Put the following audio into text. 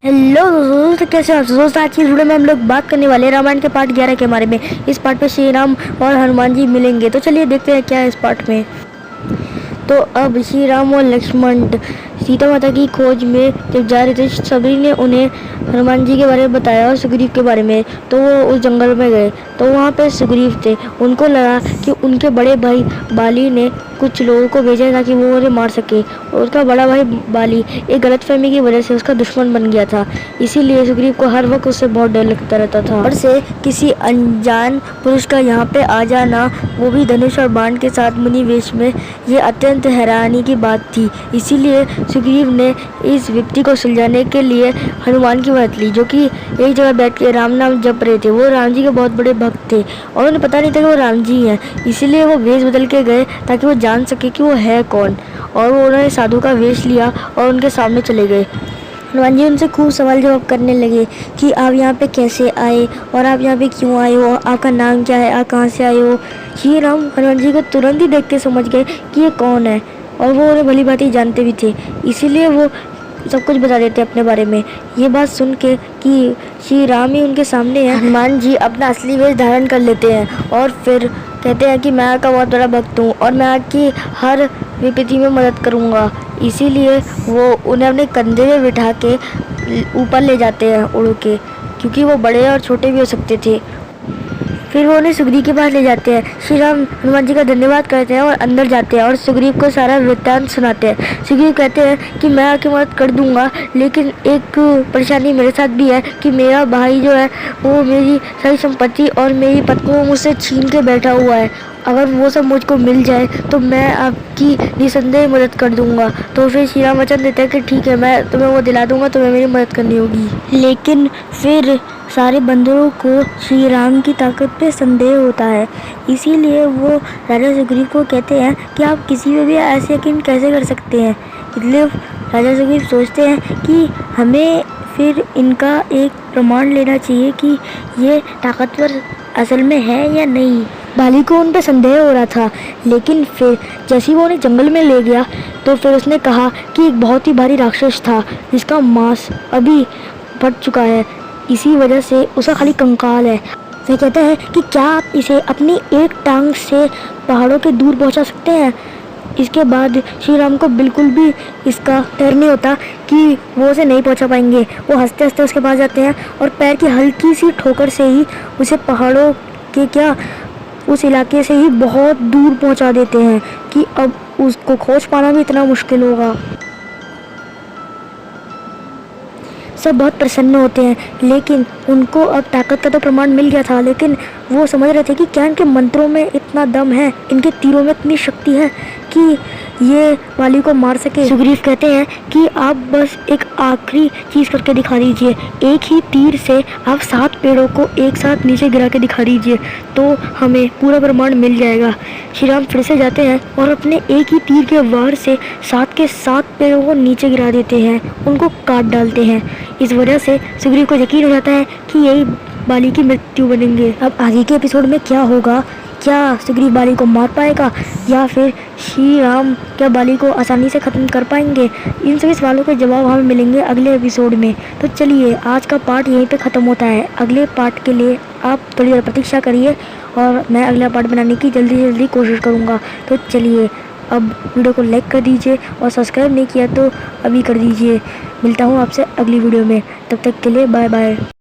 Hello दोस्तों, तो कैसे आप दोस्तों। आज की वीडियो में हम लोग बात करने वाले हैं रामायण के पार्ट 11 के बारे में। इस पार्ट में श्री राम और हनुमान जी मिलेंगे, तो चलिए देखते हैं क्या है इस पार्ट में। तो अब श्री राम और लक्ष्मण सीता माता की खोज में जब जा रहे थे, सभी ने उन्हें हनुमान जी के बारे में बताया और सुग्रीव के बारे में। तो वो उस जंगल में गए तो वहाँ पे सुग्रीव थे। उनको लगा कि उनके बड़े भाई बाली ने कुछ लोगों को भेजा ताकि वो उन्हें मार सके, और उसका बड़ा भाई बाली एक गलतफहमी की वजह से उसका दुश्मन बन गया था। इसीलिए सुग्रीव को हर वक्त उससे बहुत डर लगता रहता था। और से किसी अनजान पुरुष का यहाँ पे आ जाना, वो भी धनुष और बाण के साथ मुनि वेश में, ये अत्यंत हैरानी की बात थी। इसीलिए सुग्रीव ने इस व्यक्ति को सुलझाने के लिए हनुमान की मदद ली, जो कि एक जगह बैठ के राम नाम जप रहे थे। वो राम जी के बहुत बड़े भक्त थे और उन्हें पता नहीं था कि वो राम जी हैं। इसीलिए वो वेश बदल के गए ताकि वो जान सके कि वो है कौन। और वो उन्होंने साधु का वेश लिया और उनके सामने चले गए। हनुमान जी उनसे खूब सवाल जवाब करने लगे कि आप यहाँ पे कैसे आए और आप यहाँ पे क्यों आए हो, आपका नाम क्या है, आप कहाँ से आए हो। श्री राम हनुमान जी को तुरंत ही देख के समझ गए कि ये कौन है, और वो उन्हें भली भांति जानते भी थे। इसीलिए वो सब कुछ बता देते अपने बारे में। ये बात सुन के कि श्री राम ही उनके सामने है, हनुमान जी अपना असली वेश धारण कर लेते हैं और फिर कहते हैं कि मैं आपका बहुत बड़ा भक्त हूँ और मैं आपकी हर विपत्ति में मदद करूँगा। इसीलिए वो उन्हें अपने कंधे में बिठा के ऊपर ले जाते हैं उड़ के, क्योंकि वो बड़े और छोटे भी हो सकते थे। फिर वो उन्हें सुग्रीव के पास ले जाते हैं। श्री राम हनुमान जी का धन्यवाद करते हैं और अंदर जाते हैं और सुग्रीव को सारा वृत्तांत सुनाते हैं। सुग्रीव कहते हैं कि मैं आपकी मदद कर दूंगा, लेकिन एक परेशानी मेरे साथ भी है कि मेरा भाई जो है वो मेरी सारी संपत्ति और मेरी पत्नी को मुझसे छीन के बैठा हुआ है। अगर वो सब मुझको मिल जाए तो मैं आपकी निसंदेह मदद कर दूंगा। तो फिर श्री राम वचन देते हैं कि ठीक है, मैं तुम्हें वो दिला दूंगा, तुम्हें मेरी मदद करनी होगी। लेकिन फिर सारे बंदरों को श्री राम की ताकत पे संदेह होता है। इसीलिए वो राजा सुग्रीव को कहते हैं कि आप किसी पे भी ऐसे यकीन कैसे कर सकते हैं। इसलिए राजा सुग्रीव सोचते हैं कि हमें फिर इनका एक प्रमाण लेना चाहिए कि ये ताकतवर असल में है या नहीं। बाली को उन पर संदेह हो रहा था, लेकिन फिर जैसे ही वो उन्हें जंगल में ले गया तो फिर उसने कहा कि एक बहुत ही भारी राक्षस था जिसका मांस अभी फट चुका है, इसी वजह से उसका खाली कंकाल है। वे कहते हैं कि क्या आप इसे अपनी एक टांग से पहाड़ों के दूर पहुंचा सकते हैं। इसके बाद श्री राम को बिल्कुल भी इसका डर नहीं होता कि वो उसे नहीं पहुंचा पाएंगे। वो हंसते हंसते उसके पास जाते हैं और पैर की हल्की सी ठोकर से ही उसे पहाड़ों के उस इलाके से ही बहुत दूर पहुंचा देते हैं कि अब उसको खोज पाना भी इतना मुश्किल होगा। सब बहुत प्रसन्न होते हैं, लेकिन उनको अब ताकत का तो प्रमाण मिल गया था, लेकिन वो समझ रहे थे कि क्या इनके मंत्रों में इतना दम है, इनके तीरों में इतनी शक्ति है कि ये बाली को मार सके। सुग्रीव कहते हैं कि आप बस एक आखिरी चीज़ करके दिखा दीजिए, एक ही तीर से आप 7 पेड़ों को एक साथ नीचे गिरा के दिखा दीजिए, तो हमें पूरा प्रमाण मिल जाएगा। श्री राम फिर से जाते हैं और अपने एक ही तीर के वार से 7 के 7 पेड़ों को नीचे गिरा देते हैं, उनको काट डालते हैं। इस वजह से सुग्रीव को यकीन हो जाता है कि यही बाली की मृत्यु बनेंगे। अब आगे के एपिसोड में क्या होगा, क्या सुग्रीव बाली को मार पाएगा या फिर श्री राम क्या बाली को आसानी से ख़त्म कर पाएंगे, इन सभी सवालों के जवाब हमें मिलेंगे अगले एपिसोड में। तो चलिए, आज का पार्ट यहीं पे ख़त्म होता है। अगले पार्ट के लिए आप थोड़ी देर प्रतीक्षा करिए और मैं अगला पार्ट बनाने की जल्दी से जल्दी कोशिश करूँगा। तो चलिए, अब वीडियो को लाइक कर दीजिए और सब्सक्राइब नहीं किया तो अभी कर दीजिए। मिलता हूँ आपसे अगली वीडियो में, तब तक के लिए बाय बाय।